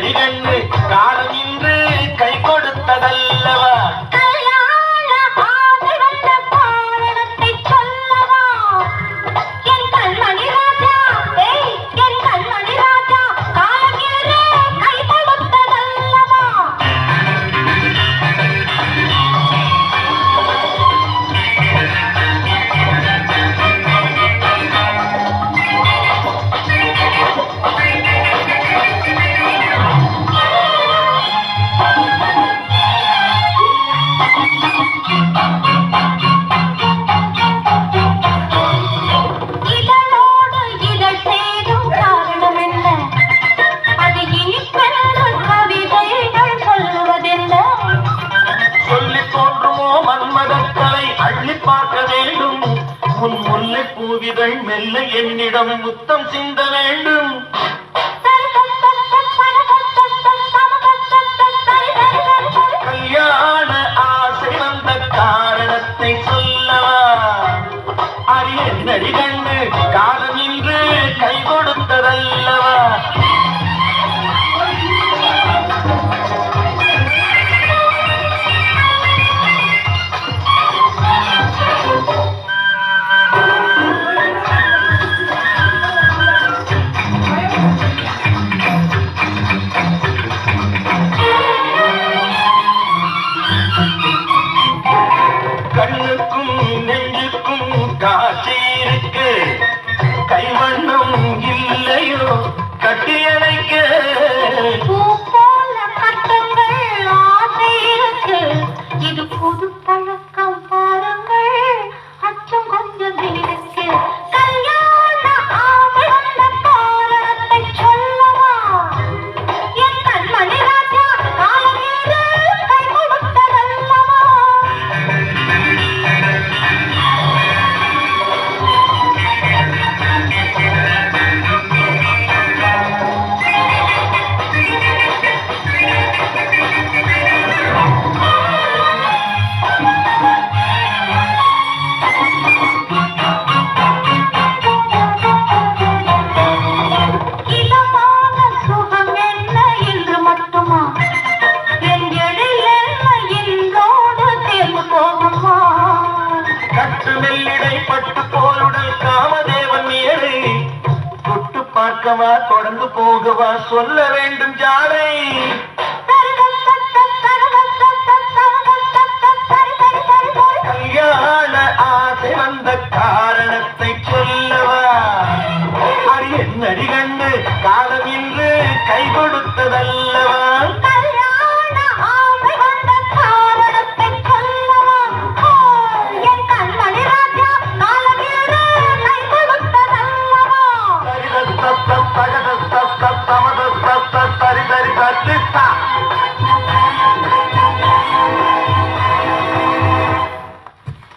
என்னடி கண்ணு காலம் இன்று கை கொடுத்ததல்லவா பூவிதழ் மெல்ல என்னிடம் முத்தம் சிந்த வேண்டும் கல்யாண ஆசை வந்த காரணத்தை சொல்லவா அரிய என்னடி கண்ணு காலம் இன்று கை கொடுத்ததல்லவா கண்ணுக்கும் நெஞ்சுக்கும் காட்சி இருக்கு கைவண்ணம் இல்லையோ கட்டியணைக்க கட்டங்கள் ஆசை இருக்கு இது புது பழக்கம் பாருங்கள் அச்சம் கொஞ்சம் இருக்கு கல்யாண ஆசை வந்த காரணத்தை சொல்லவா என் கண்மணி ராஜா காலமேறு கை கொடுத்ததல்லவா பார்க்கவா தொடர்ந்து போகவா சொல்ல வேண்டும் ஜாடை கல்யாண ஆசை வந்த காரணத்தை சொல்லவா அரி என்னடி கண்டு காலம் இன்று கை கொடுத்ததல்ல